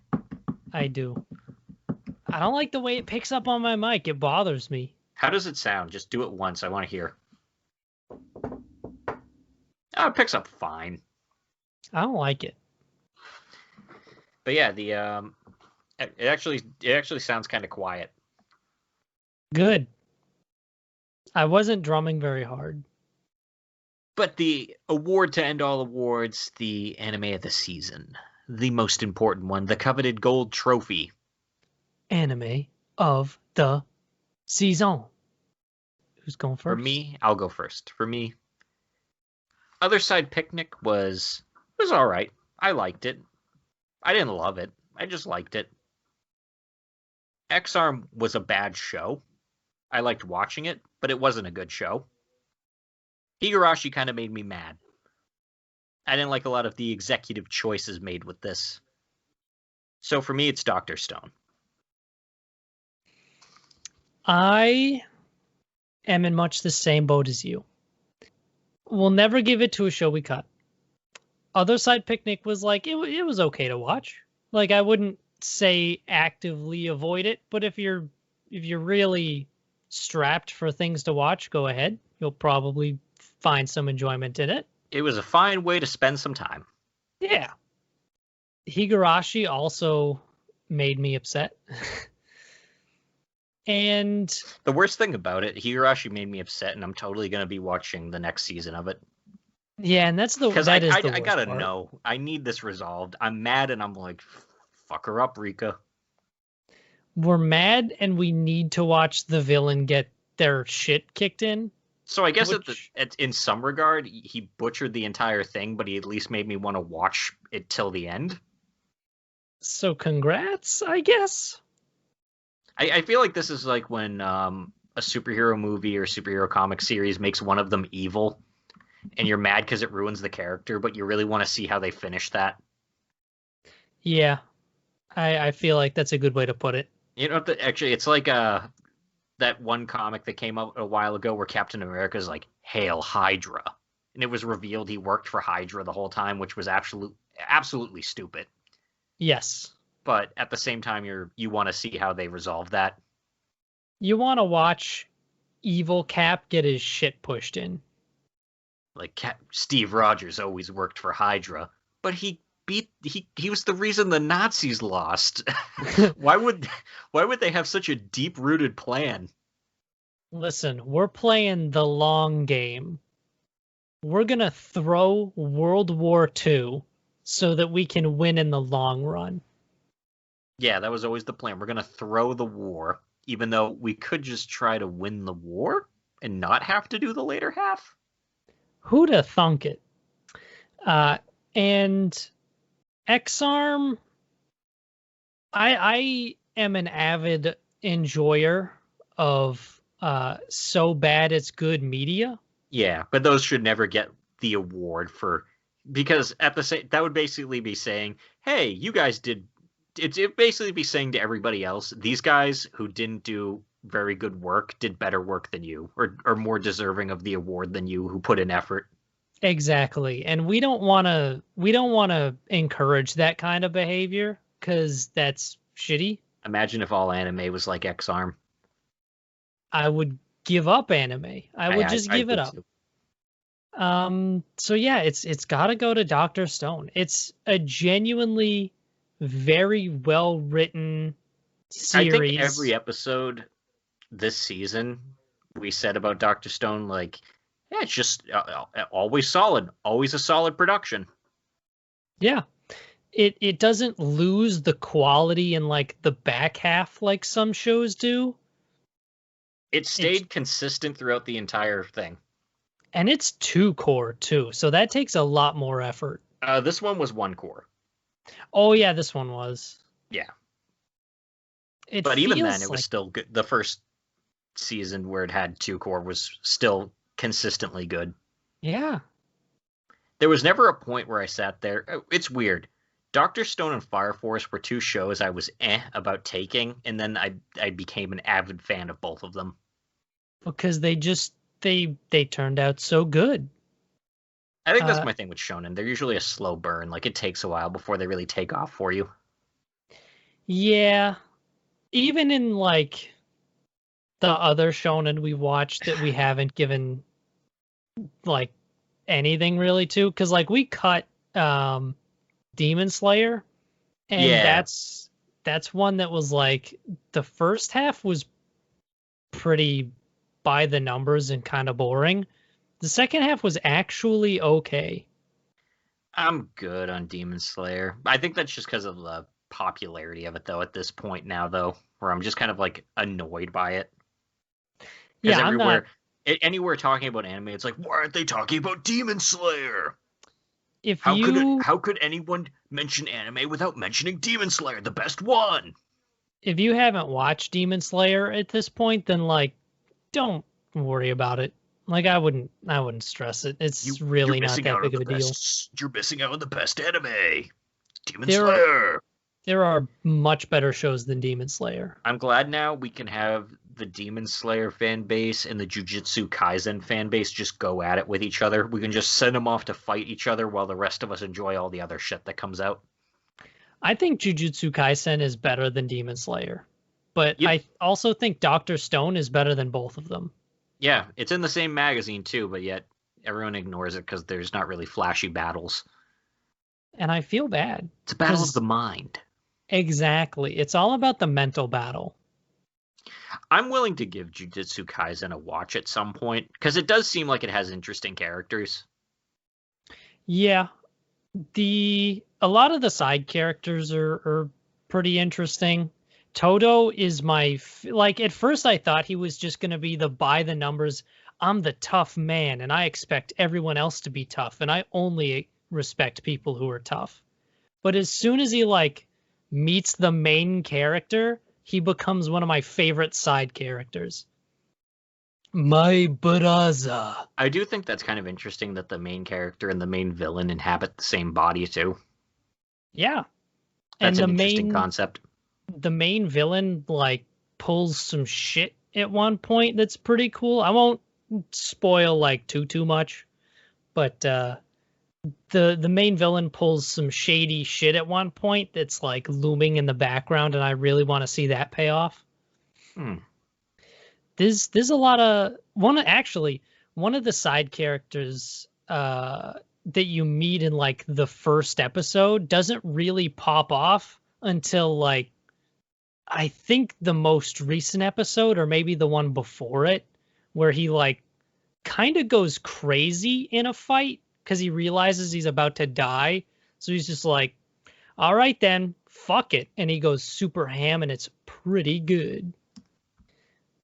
I do. I don't like the way it picks up on my mic. It bothers me.
How does it sound? Just do it once. I want to hear. Oh, it picks up fine.
I don't like it.
But yeah, it actually sounds kind of quiet.
Good. I wasn't drumming very hard.
But the award to end all awards, the anime of the season, the most important one, the coveted gold trophy.
Anime of the season. Who's going first?
For me, I'll go first. For me, Other Side Picnic was all right. I liked it. I didn't love it. I just liked it. X-Arm was a bad show. I liked watching it, but it wasn't a good show. Higurashi kind of made me mad. I didn't like a lot of the executive choices made with this. So for me, it's Dr. Stone.
I am in much the same boat as you. We'll never give it to a show we cut. Other Side Picnic was like, it was okay to watch. Like, I wouldn't say actively avoid it, but if you're really strapped for things to watch, go ahead. You'll probably find some enjoyment in it.
It was a fine way to spend some time.
Yeah. Higurashi also made me upset. And
the worst thing about it, Higurashi made me upset, and I'm totally going to be watching the next season of it.
Yeah, and that's the
because
I
gotta know. I need this resolved. I'm mad, and I'm like, fuck her up, Rika.
We're mad, and we need to watch the villain get their shit kicked in.
So I guess in some regard, he butchered the entire thing, but he at least made me want to watch it till the end.
So congrats, I guess.
I feel like this is like when a superhero movie or superhero comic series makes one of them evil, and you're mad because it ruins the character, but you really want to see how they finish that.
Yeah, I feel like that's a good way to put it.
You know, actually, it's like that one comic that came out a while ago where Captain America's like, "Hail Hydra," and it was revealed he worked for Hydra the whole time, which was absolutely stupid.
Yes.
But at the same time, you want to see how they resolve that.
You want to watch evil Cap get his shit pushed in.
Like Steve Rogers always worked for Hydra, but he was the reason the Nazis lost. Why would they have such a deep-rooted plan?
Listen, we're playing the long game. We're gonna throw World War II so that we can win in the long run.
Yeah, that was always the plan. We're gonna throw the war, even though we could just try to win the war and not have to do the later half.
Who'da thunk it? And X-Arm, I am an avid enjoyer of so bad it's good media.
Yeah, but those should never get the award because that would basically be saying, hey, you guys did. It'd basically be saying to everybody else, these guys who didn't do very good work did better work than you, or are more deserving of the award than you, who put in effort.
Exactly, and we don't want to encourage that kind of behavior because that's shitty.
Imagine if all anime was like X-Arm.
I would give up anime. I would just give it up. Too. So yeah, it's got to go to Dr. Stone. It's a genuinely very well written series.
I think every episode this season we said about Dr. Stone, like, yeah, it's just always solid, always a solid production.
Yeah. It doesn't lose the quality in like the back half like some shows do.
It stayed consistent throughout the entire thing.
And it's 2 core too, so that takes a lot more effort.
This one was 1 core.
Oh yeah, this one was.
Yeah.
But
even then, it was still good. The first season where it had 2 core was still consistently good.
Yeah.
There was never a point where I sat there. It's weird. Dr. Stone and Fire Force were 2 shows I was about taking, and then I became an avid fan of both of them.
Because they turned out so good.
I think that's my thing with shonen. They're usually a slow burn. Like, it takes a while before they really take off for you.
Yeah. Even in, like, the other shonen we watched that we haven't given, like, anything really to. Because, like, we cut Demon Slayer. And that's one that was, like, the first half was pretty by the numbers and kind of boring. The second half was actually okay.
I'm good on Demon Slayer. I think that's just because of the popularity of it, though, at this point now, though, where I'm just kind of, like, annoyed by it. Because anywhere talking about anime, it's like, why aren't they talking about Demon Slayer? How could anyone mention anime without mentioning Demon Slayer, the best one?
If you haven't watched Demon Slayer at this point, then, like, don't worry about it. Like, I wouldn't stress it. It's really not that big of a deal.
You're missing out on the best anime. Demon Slayer.
There are much better shows than Demon Slayer.
I'm glad now we can have the Demon Slayer fan base and the Jujutsu Kaisen fan base just go at it with each other. We can just send them off to fight each other while the rest of us enjoy all the other shit that comes out.
I think Jujutsu Kaisen is better than Demon Slayer. But I also think Dr. Stone is better than both of them.
Yeah, it's in the same magazine too, but yet everyone ignores it because there's not really flashy battles.
And I feel bad.
It's a battle of the mind.
Exactly. It's all about the mental battle.
I'm willing to give Jujutsu Kaisen a watch at some point, because it does seem like it has interesting characters.
Yeah. A lot of the side characters are pretty interesting. Todo is like, at first I thought he was just going to be the by the numbers, I'm the tough man, and I expect everyone else to be tough, and I only respect people who are tough. But as soon as he, like, meets the main character, he becomes one of my favorite side characters. My brother.
I do think that's kind of interesting that the main character and the main villain inhabit the same body, too.
Yeah.
That's an interesting concept.
The main villain, like, pulls some shit at one point that's pretty cool. I won't spoil, like, too much, but the main villain pulls some shady shit at one point that's, like, looming in the background, and I really want to see that pay off. There's a lot of one of the side characters that you meet in, like, the first episode doesn't really pop off until, like, I think the most recent episode, or maybe the one before it, where he, like, kind of goes crazy in a fight because he realizes he's about to die. So he's just like, all right then, fuck it. And he goes super ham, and it's pretty good.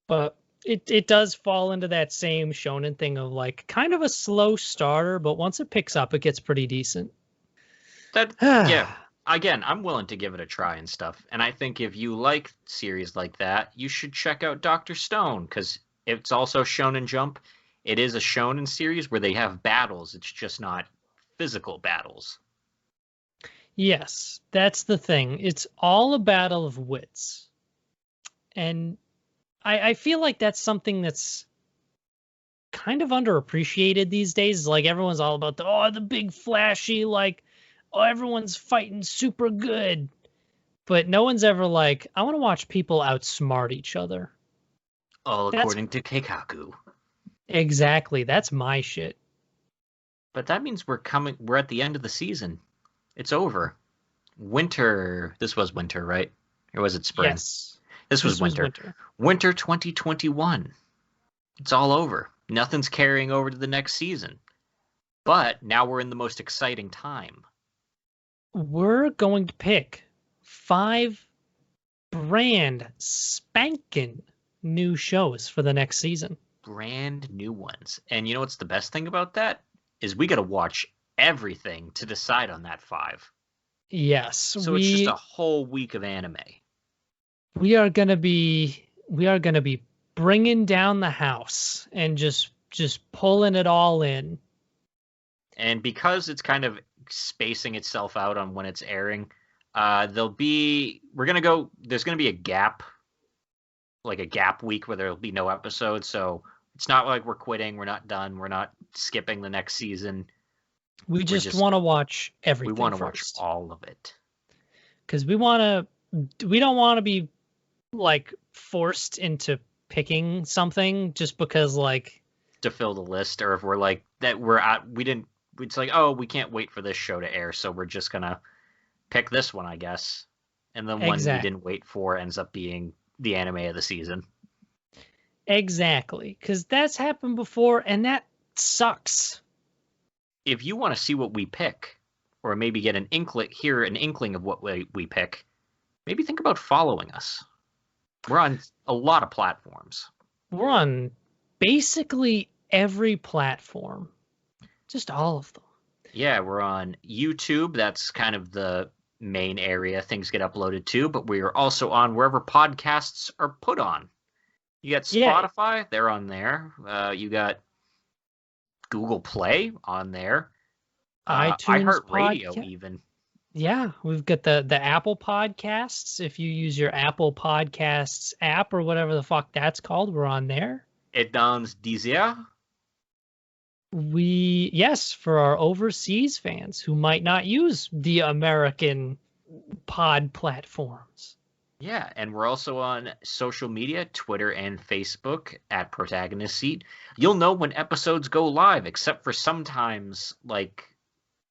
But it does fall into that same shonen thing of, like, kind of a slow starter, but once it picks up, it gets pretty decent.
Yeah. Again, I'm willing to give it a try and stuff. And I think if you like series like that, you should check out Dr. Stone, because it's also Shonen Jump. It is a shonen series where they have battles. It's just not physical battles.
Yes, that's the thing. It's all a battle of wits. And I feel like that's something that's kind of underappreciated these days. Like, everyone's all about the big flashy, like, everyone's fighting super good. But no one's ever like, I want to watch people outsmart each other.
All according to Keikaku.
Exactly. That's my shit.
But that means we're at the end of the season. It's over. Winter. This was winter, right? Or was it spring?
Yes.
This was winter. Winter 2021. It's all over. Nothing's carrying over to the next season. But now we're in the most exciting time.
We're going to pick 5 brand spanking new shows for the next season.
Brand new ones. And you know what's the best thing about that? Is we got to watch everything to decide on that 5.
Yes,
So it's just a whole week of anime.
We are gonna be bringing down the house and just pulling it all in.
And because it's kind of spacing itself out on when it's airing, there's gonna be a gap, like a gap week where there'll be no episodes. So it's not like we're quitting, we're not done, we're not skipping the next season.
We just want to watch everything.
We want to watch all of it.
Because we don't want to be like forced into picking something just because like
to fill the list, or if we're like that it's like, oh, we can't wait for this show to air, so we're just gonna pick this one, I guess. And the one we didn't wait for ends up being the anime of the season.
Exactly, because that's happened before, and that sucks.
If you want to see what we pick, or maybe get an inkling of what we pick, maybe think about following us. We're on a lot of platforms.
We're on basically every platform. Just all of them.
Yeah, we're on YouTube. That's kind of the main area things get uploaded to, but we are also on wherever podcasts are put on. You got Spotify, they're on there. You got Google Play on there.
iTunes,
iHeartRadio even.
Yeah, we've got the Apple Podcasts. If you use your Apple Podcasts app or whatever the fuck that's called, we're on there.
Et dans Deezer.
Yes, for our overseas fans who might not use the American pod platforms.
Yeah, and we're also on social media, Twitter and Facebook at Protagonist Seat. You'll know when episodes go live, except for sometimes like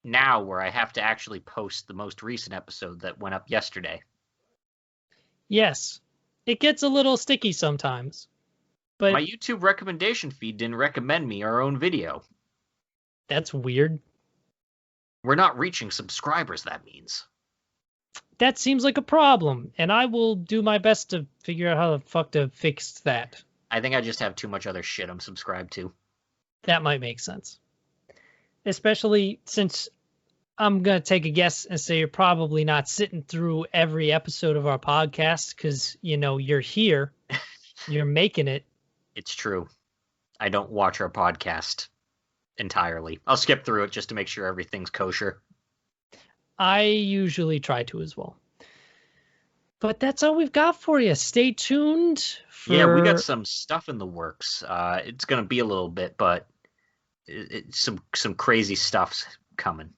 now where I have to actually post the most recent episode that went up yesterday.
Yes, it gets a little sticky sometimes. But
my YouTube recommendation feed didn't recommend me our own video.
That's weird.
We're not reaching subscribers, that means.
That seems like a problem, and I will do my best to figure out how the fuck to fix that.
I think I just have too much other shit I'm subscribed to.
That might make sense. Especially since I'm going to take a guess and say you're probably not sitting through every episode of our podcast because, you're here. You're making it.
It's true. I don't watch our podcast entirely. I'll skip through it just to make sure everything's kosher.
I usually try to as well. But that's all we've got for you. Stay tuned.
Yeah, we got some stuff in the works. It's going to be a little bit, but some crazy stuff's coming.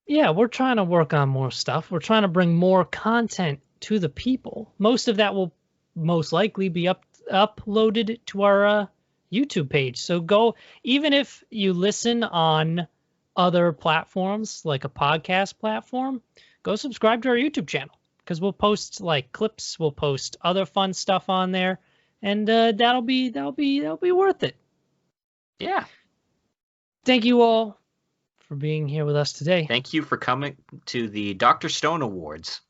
Yeah, we're trying to work on more stuff. We're trying to bring more content to the people. Most of that will most likely be uploaded to our YouTube page. So go, even if you listen on other platforms like a podcast platform, go subscribe to our YouTube channel because we'll post like clips, we'll post other fun stuff on there, and that'll be worth it.
Yeah.
Thank you all for being here with us today.
Thank you for coming to the Dr. Stone Awards.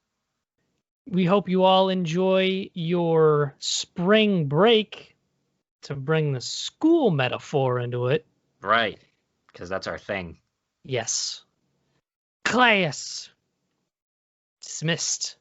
We hope you all enjoy your spring break, to bring the school metaphor into it.
Right, because that's our thing.
Yes. Class dismissed.